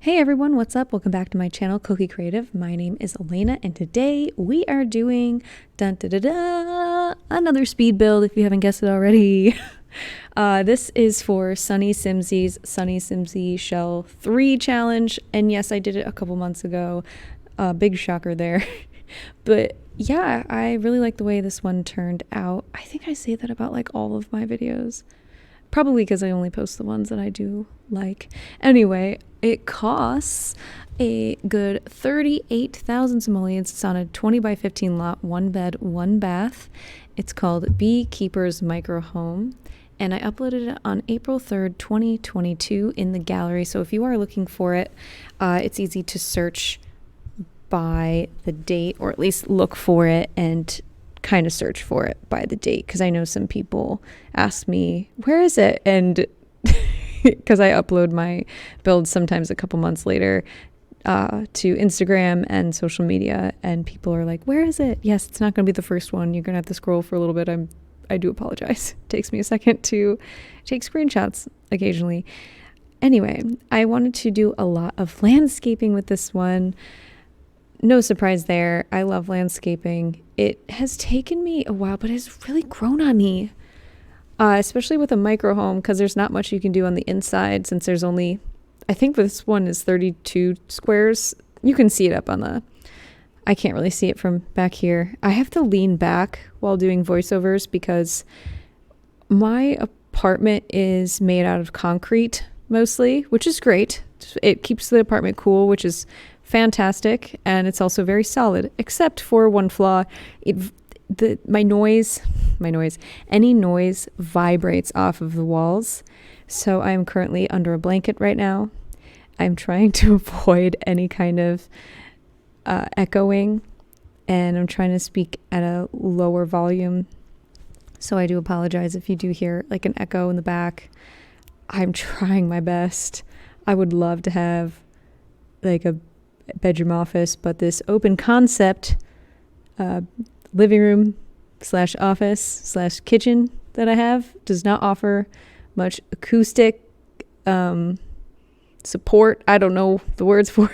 Hey everyone, what's up? Welcome back to my channel, Cookie Creative. My name is Elena, and today we are doing another speed build, if you haven't guessed it already. This is for Sunny Simsy's Sunny Simsy Shell 3 challenge, and yes, I did it a couple months ago. Big shocker there. But yeah, I really like the way this one turned out. I think I say that about like all of my videos. Probably because I only post the ones that I do like. Anyway, it costs a good 38,000 simoleons. It's on a 20 by 15 lot, 1 bed, 1 bath. It's called Beekeeper's Microhome. And I uploaded it on April 3rd, 2022 in the gallery. So if you are looking for it, it's easy to search by the date, or at least look for it and kind of search for it by the date, because I know some people ask me, where is it? And because I upload my builds sometimes a couple months later to Instagram and social media, and people are like, where is it? Yes, it's not going to be the first one. You're going to have to scroll for a little bit. I do apologize. It takes me a second to take screenshots occasionally. Anyway, I wanted to do a lot of landscaping with this one. No surprise there. I love landscaping. It has taken me a while, but it's really grown on me, especially with a microhome, because there's not much you can do on the inside, since there's only, I think this one is 32 squares. You can see it up on the, I can't really see it from back here. I have to lean back while doing voiceovers because my apartment is made out of concrete mostly, which is great. It keeps the apartment cool, which is fantastic, and it's also very solid, except for one flaw. Any noise vibrates off of the walls. So I'm currently under a blanket right now. I'm trying to avoid any kind of echoing, and I'm trying to speak at a lower volume. So I do apologize if you do hear like an echo in the back. I'm trying my best. I would love to have like a bedroom office, but this open concept living room / office / kitchen that I have does not offer much acoustic support. I don't know the words for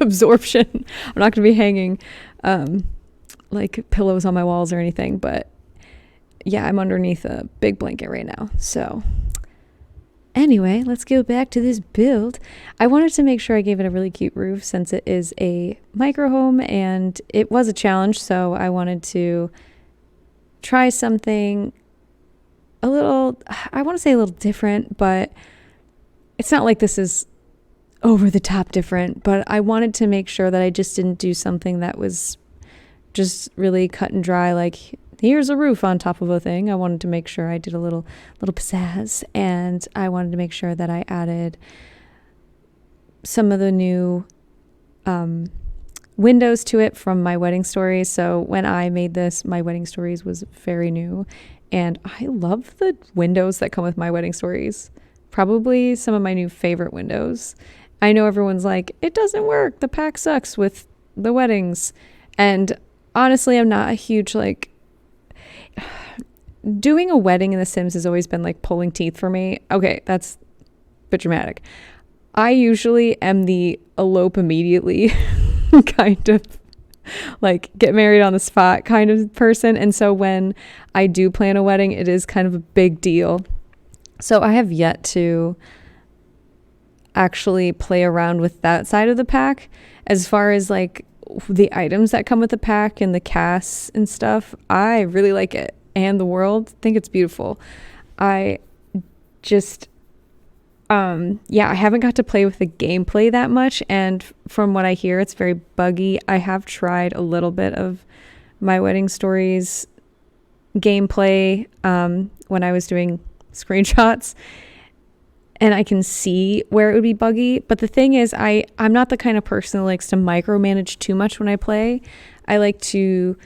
absorption. I'm not going to be hanging like pillows on my walls or anything, but yeah, I'm underneath a big blanket right now. So anyway, let's go back to this build. I wanted to make sure I gave it a really cute roof, since it is a microhome and it was a challenge. So I wanted to try something a little, I want to say a little different, but it's not like this is over the top different, but I wanted to make sure that I just didn't do something that was just really cut and dry, like here's a roof on top of a thing. I wanted to make sure I did a little pizzazz, and I wanted to make sure that I added some of the new windows to it from my wedding stories. So when I made this, my wedding stories was very new, and I love the windows that come with my wedding stories. Probably some of my new favorite windows. I know everyone's like, it doesn't work. The pack sucks with the weddings. And honestly, I'm not a huge doing a wedding in The Sims has always been like pulling teeth for me. Okay, that's a bit dramatic. I usually am the elope immediately kind of like get married on the spot kind of person. And so when I do plan a wedding, it is kind of a big deal. So I have yet to actually play around with that side of the pack. As far as like the items that come with the pack and the casts and stuff, I really like it. And the world, think it's beautiful. I just I haven't got to play with the gameplay that much, and from what I hear, it's very buggy. I have tried a little bit of my wedding stories gameplay when I was doing screenshots, and I can see where it would be buggy. But the thing is, I'm not the kind of person that likes to micromanage too much when I play. I like to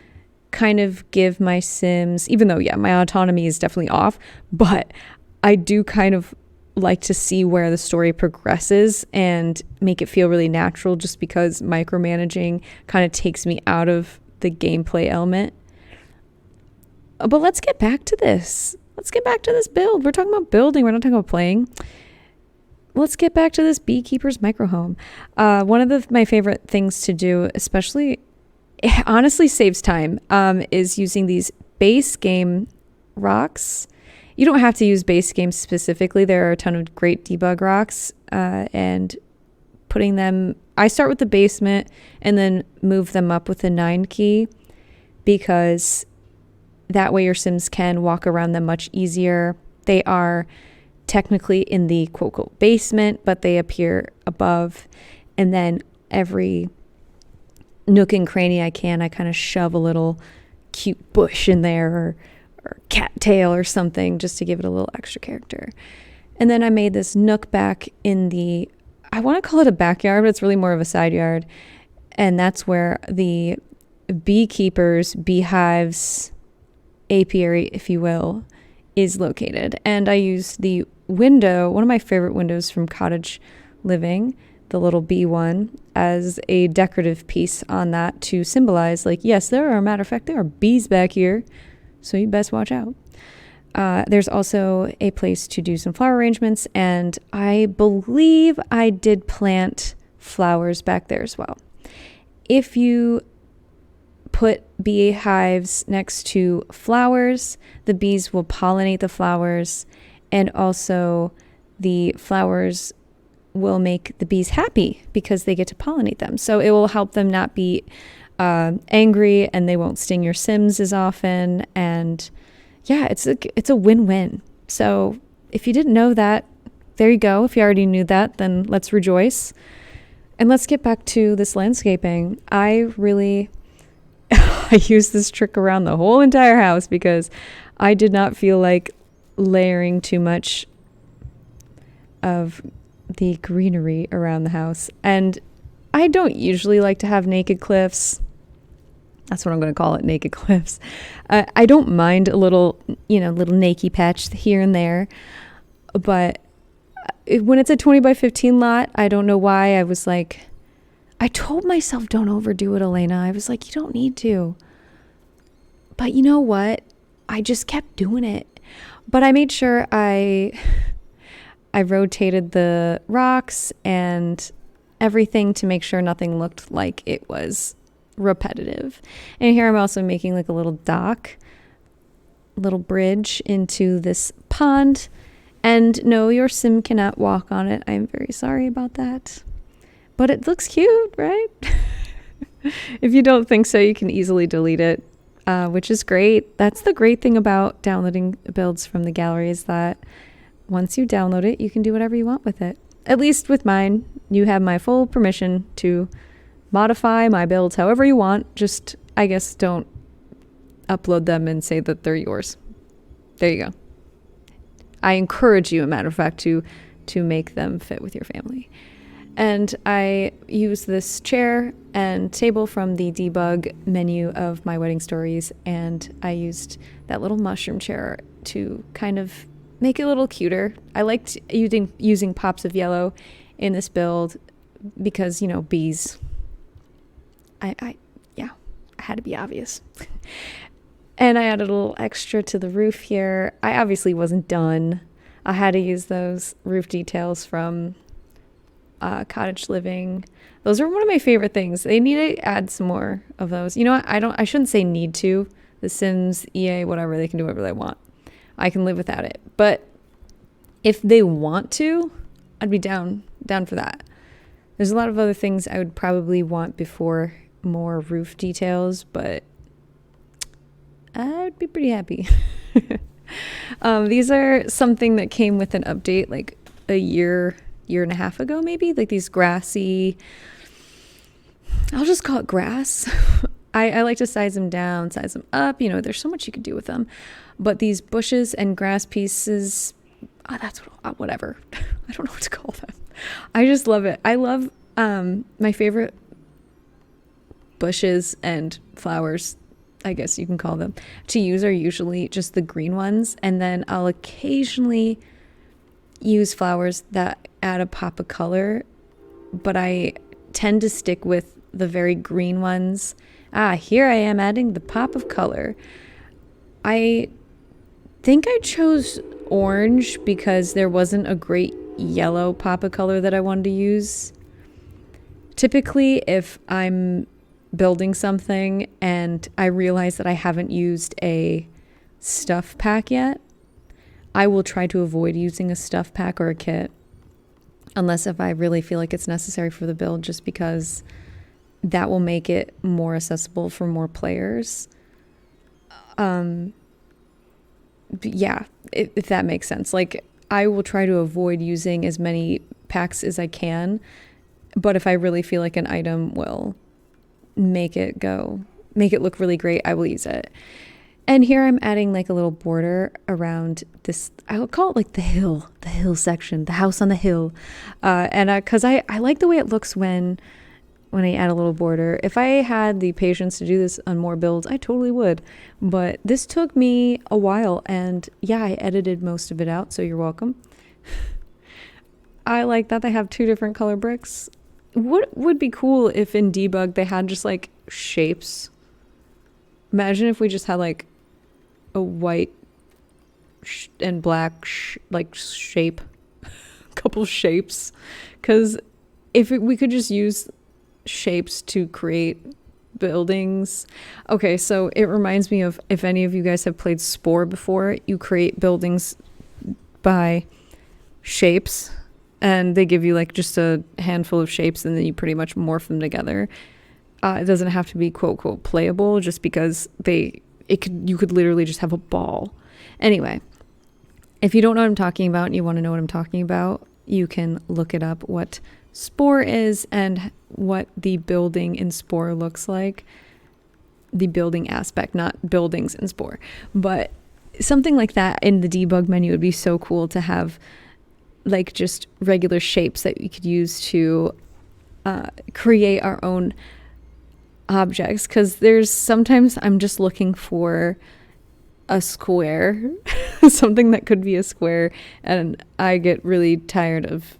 kind of give my Sims, even though, yeah, my autonomy is definitely off, but I do kind of like to see where the story progresses and make it feel really natural, just because micromanaging kind of takes me out of the gameplay element. But let's get back to this. Let's get back to this build. We're talking about building. We're not talking about playing. let's get back to this Beekeeper's Microhome. One of my favorite things to do, especially, it honestly saves time, is using these base game rocks. You don't have to use base game specifically. There are a ton of great debug rocks, and putting them, I start with the basement and then move them up with the 9 key, because that way your Sims can walk around them much easier. They are technically in the quote quote basement, but they appear above, and then every nook and cranny I kind of shove a little cute bush in there, or cattail or something, just to give it a little extra character. And then I made this nook back in the, I want to call it a backyard, but it's really more of a side yard. And that's where the beekeepers, beehives, apiary, if you will, is located. And I used the window, one of my favorite windows from Cottage Living, the little bee one, as a decorative piece on that to symbolize, like, yes, there are, matter of fact, there are bees back here, so you best watch out. There's also a place to do some flower arrangements, and I believe I did plant flowers back there as well. If you put beehives next to flowers, the bees will pollinate the flowers, and also the flowers will make the bees happy because they get to pollinate them. So it will help them not be angry, and they won't sting your Sims as often. And yeah, it's a win-win. So if you didn't know that, there you go. If you already knew that, then let's rejoice. And let's get back to this landscaping. I used this trick around the whole entire house because I did not feel like layering too much of the greenery around the house. And I don't usually like to have naked cliffs. That's what I'm going to call it, naked cliffs. I don't mind a little naked patch here and there. But when it's a 20 by 15 lot, I don't know why. I told myself, don't overdo it, Elena. I was like, you don't need to. But you know what? I just kept doing it. But I made sure I rotated the rocks and everything to make sure nothing looked like it was repetitive. And here I'm also making like a little dock, little bridge into this pond. And no, your Sim cannot walk on it. I'm very sorry about that. But it looks cute, right? If you don't think so, you can easily delete it, which is great. That's the great thing about downloading builds from the gallery, is that once you download it, you can do whatever you want with it. At least with mine, you have my full permission to modify my builds however you want. Just, I guess, don't upload them and say that they're yours. There you go. I encourage you, a matter of fact, to make them fit with your family. And I use this chair and table from the debug menu of My Wedding Stories, and I used that little mushroom chair to kind of make it a little cuter. I liked using pops of yellow in this build because, bees. I had to be obvious. And I added a little extra to the roof here. I obviously wasn't done. I had to use those roof details from Cottage Living. Those are one of my favorite things. They need to add some more of those. You know what? I shouldn't say need to. The Sims, EA, whatever, they can do whatever they want. I can live without it. But if they want to, I'd be down for that. There's a lot of other things I would probably want before more roof details, but I would be pretty happy. These are something that came with an update like a year and a half ago, maybe, like these grassy, I'll just call it grass. I like to size them down, size them up. There's so much you could do with them. But these bushes and grass pieces, whatever. I don't know what to call them. I just love it. I love my favorite bushes and flowers, I guess you can call them, to use are usually just the green ones. And then I'll occasionally use flowers that add a pop of color, but I tend to stick with the very green ones. Here I am adding the pop of color. I think I chose orange because there wasn't a great yellow pop of color that I wanted to use. Typically, if I'm building something and I realize that I haven't used a stuff pack yet, I will try to avoid using a stuff pack or a kit, unless if I really feel like it's necessary for the build, just because that will make it more accessible for more players. Yeah, if that makes sense. Like, I will try to avoid using as many packs as I can, but if I really feel like an item will make it look really great, I will use it. And here I'm adding like a little border around this, I would call it like the hill section, the house on the hill. Cause I like the way it looks when I add a little border. If I had the patience to do this on more builds, I totally would. But this took me a while, and yeah, I edited most of it out, so you're welcome. I like that they have 2 different color bricks. What would be cool if in debug they had just like shapes? Imagine if we just had like a white and black shape, couple shapes. Because if we could just use shapes to create buildings. Okay, so it reminds me of, if any of you guys have played Spore before, you create buildings by shapes, and they give you like just a handful of shapes, and then you pretty much morph them together. It doesn't have to be quote quote playable, just because you could literally just have a ball. Anyway, if you don't know what I'm talking about and you want to know what I'm talking about, you can look it up, what Spore is and what the building in Spore looks like. The building aspect, not buildings in Spore. But something like that in the debug menu would be so cool to have, like just regular shapes that we could use to create our own objects. Because sometimes I'm just looking for a square, something that could be a square, and I get really tired of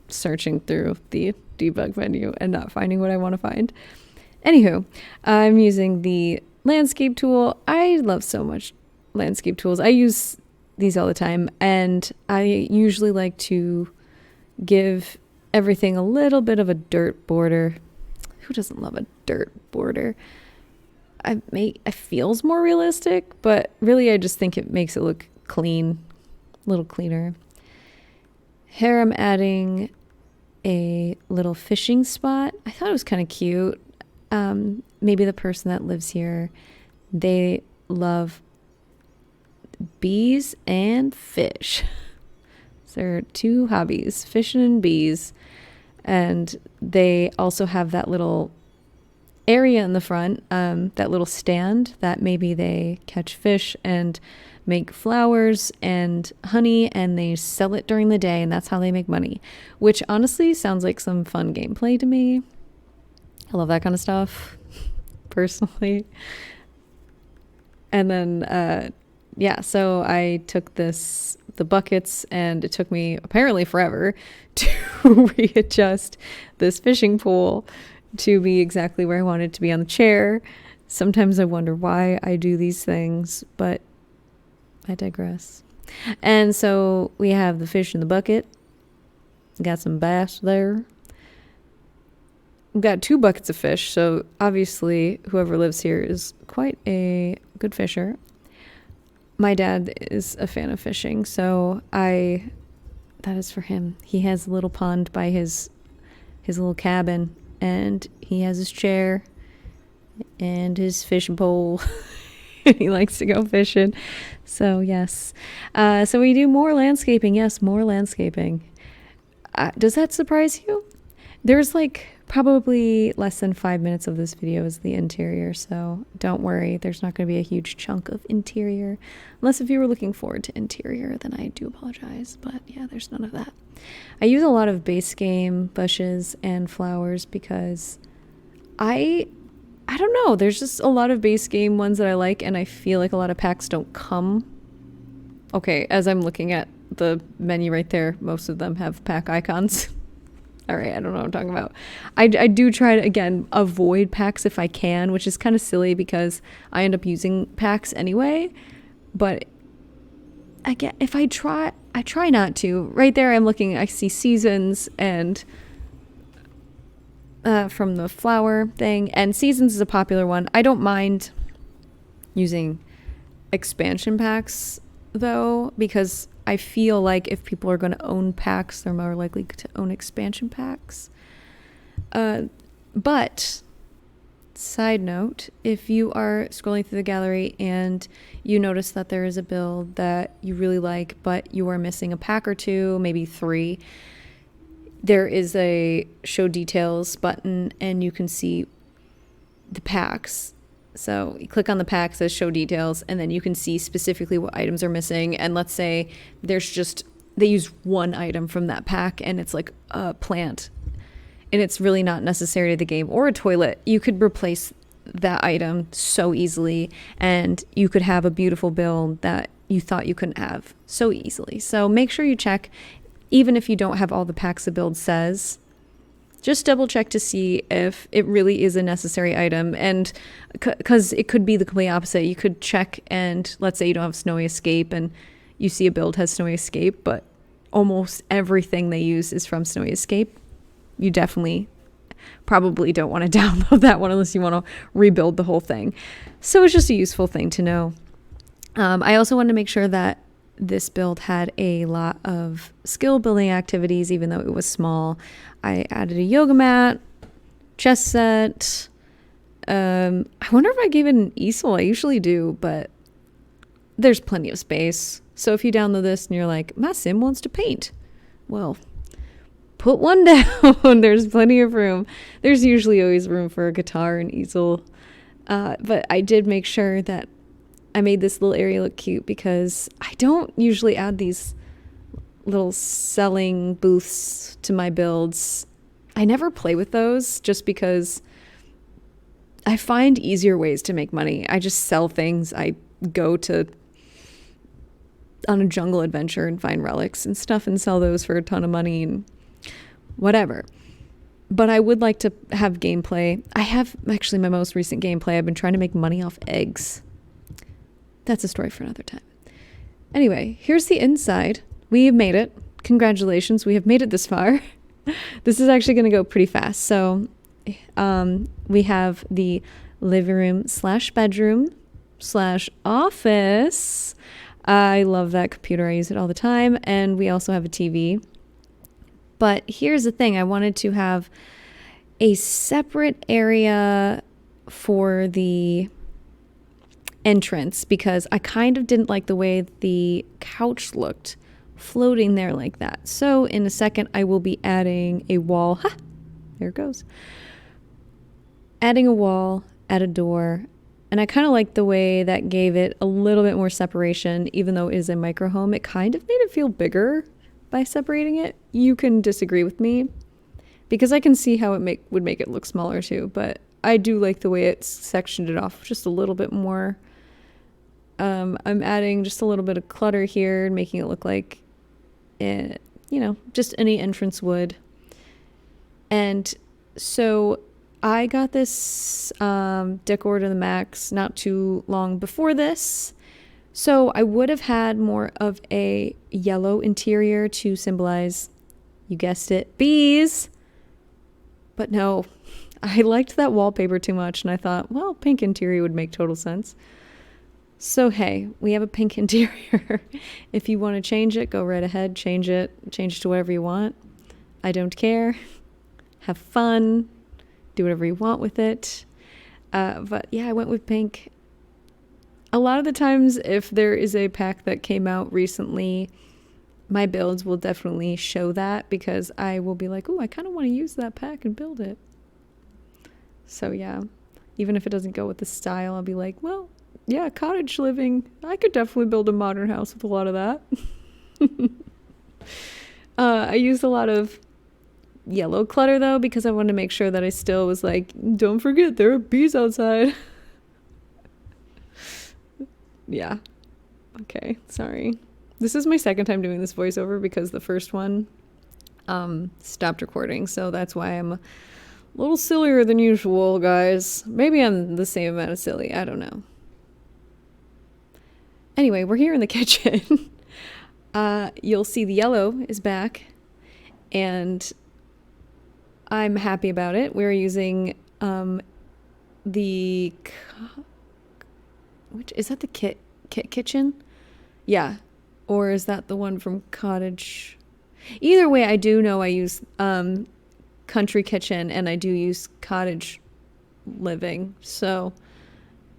searching through the debug menu and not finding what I want to find. Anywho, I'm using the landscape tool. I love so much landscape tools. I use these all the time, and I usually like to give everything a little bit of a dirt border. Who doesn't love a dirt border? It feels more realistic, but really I just think it makes it look clean, a little cleaner. Here I'm adding a little fishing spot. I thought it was kind of cute. Maybe the person that lives here, they love bees and fish. So there are 2 hobbies, fishing and bees. And they also have that little area in the front, that little stand that maybe they catch fish and make flowers and honey, and they sell it during the day, and that's how they make money, which honestly sounds like some fun gameplay to me. I love that kind of stuff personally. And then so I took the buckets, and it took me apparently forever to readjust this fishing pole to be exactly where I wanted it to be on the chair. Sometimes I wonder why I do these things, but I digress. And so we have the fish in the bucket. Got some bass there. We've got 2 buckets of fish, so obviously whoever lives here is quite a good fisher. My dad is a fan of fishing, so that is for him. He has a little pond by his little cabin, and he has his chair and his fishing pole. He likes to go fishing. So yes. So we do more landscaping. Yes, more landscaping. Does that surprise you? There's like probably less than 5 minutes of this video is the interior, so don't worry. There's not going to be a huge chunk of interior. Unless if you were looking forward to interior, then I do apologize. But yeah, there's none of that. I use a lot of base game bushes and flowers because I don't know. There's just a lot of base game ones that I like, and I feel like a lot of packs don't come. Okay, as I'm looking at the menu right there, most of them have pack icons. All right, I don't know what I'm talking about. I do try to, again, avoid packs if I can, which is kind of silly because I end up using packs anyway. But again, if I try not to. Right there, I'm looking, I see seasons and from the flower thing, and seasons is a popular one. I don't mind using expansion packs though, because I feel like if people are going to own packs, they're more likely to own expansion packs. But side note, if you are scrolling through the gallery and you notice that there is a build that you really like, but you are missing a pack or two, maybe 3, there is a show details button and you can see the packs. So you click on the pack, says show details, and then you can see specifically what items are missing. And let's say there's just, they use one item from that pack and it's like a plant and it's really not necessary to the game, or a toilet. You could replace that item so easily and you could have a beautiful build that you thought you couldn't have so easily. So make sure you check, even if you don't have all the packs the build says, just double check to see if it really is a necessary item. And because it could be the complete opposite. You could check and let's say you don't have Snowy Escape and you see a build has Snowy Escape, but almost everything they use is from Snowy Escape. You definitely probably don't want to download that one unless you want to rebuild the whole thing. So it's just a useful thing to know. I also wanted to make sure that this build had a lot of skill building activities, even though it was small. I added a yoga mat, chess set. I wonder if I gave it an easel. I usually do, but there's plenty of space. So if you download this and you're like, my sim wants to paint, well, put one down. There's plenty of room. There's usually always room for a guitar and easel. But I did make sure that I made this little area look cute because I don't usually add these little selling booths to my builds. I never play with those just because I find easier ways to make money. I just sell things. I go on a jungle adventure and find relics and stuff and sell those for a ton of money and whatever. But I would like to have gameplay. I have actually my most recent gameplay. I've been trying to make money off eggs. That's a story for another time. Anyway, here's the inside. We have made it. Congratulations, we have made it this far. This is actually going to go pretty fast. So we have the living room / bedroom / office. I love that computer. I use it all the time. And we also have a TV. But here's the thing. I wanted to have a separate area for the entrance because I kind of didn't like the way the couch looked floating there like that. So in a second, I will be adding a wall. Ha! There it goes. Adding a wall, add a door. And I kind of like the way that gave it a little bit more separation, even though it is a microhome. It kind of made it feel bigger by separating it. You can disagree with me because I can see how it would make it look smaller too, but I do like the way it sectioned it off just a little bit more. I'm adding just a little bit of clutter here and making it look like, just any entrance would. And so I got this decor to the max not too long before this. So I would have had more of a yellow interior to symbolize, you guessed it, bees. But no, I liked that wallpaper too much and I thought, well, pink interior would make total sense. So hey, we have a pink interior. If you want to change it, go right ahead, change it to whatever you want. I don't care. Have fun. Do whatever you want with it. But yeah, I went with pink. A lot of the times, if there is a pack that came out recently, my builds will definitely show that because I will be like, oh, I kind of want to use that pack and build it. So yeah, even if it doesn't go with the style, I'll be like, well, yeah, cottage living. I could definitely build a modern house with a lot of that. I used a lot of yellow clutter though because I wanted to make sure that I still was like, don't forget there are bees outside. Yeah. Okay, sorry. This is my second time doing this voiceover because the first one stopped recording, so that's why I'm a little sillier than usual, guys. Maybe I'm the same amount of silly, I don't know. Anyway, we're here in the kitchen. You'll see the yellow is back, and I'm happy about it. We're using the which is that, the kit kitchen? Yeah. Or is that the one from Cottage? Either way, I do know I use Country Kitchen and I do use Cottage Living. So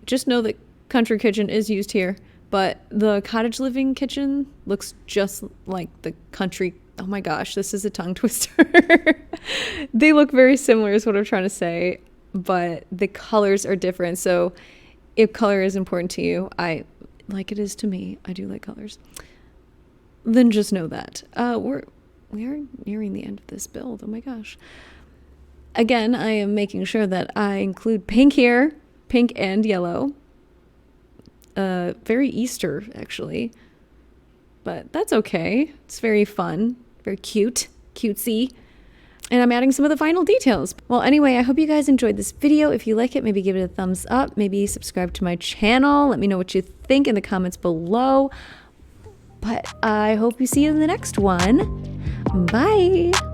just know that Country Kitchen is used here, but the Cottage Living kitchen looks just like the country. Oh my gosh, this is a tongue twister. They look very similar is what I'm trying to say, but the colors are different. So if color is important to you, like it is to me, I do like colors, then just know that. We are nearing the end of this build. Oh my gosh. Again, I am making sure that I include pink here, pink and yellow. Very Easter, actually. But that's okay. It's very fun, very cutesy. And I'm adding some of the final details. Well, anyway, I hope you guys enjoyed this video. If you like it, maybe give it a thumbs up. Maybe subscribe to my channel. Let me know what you think in the comments below. But I hope you see you in the next one. Bye.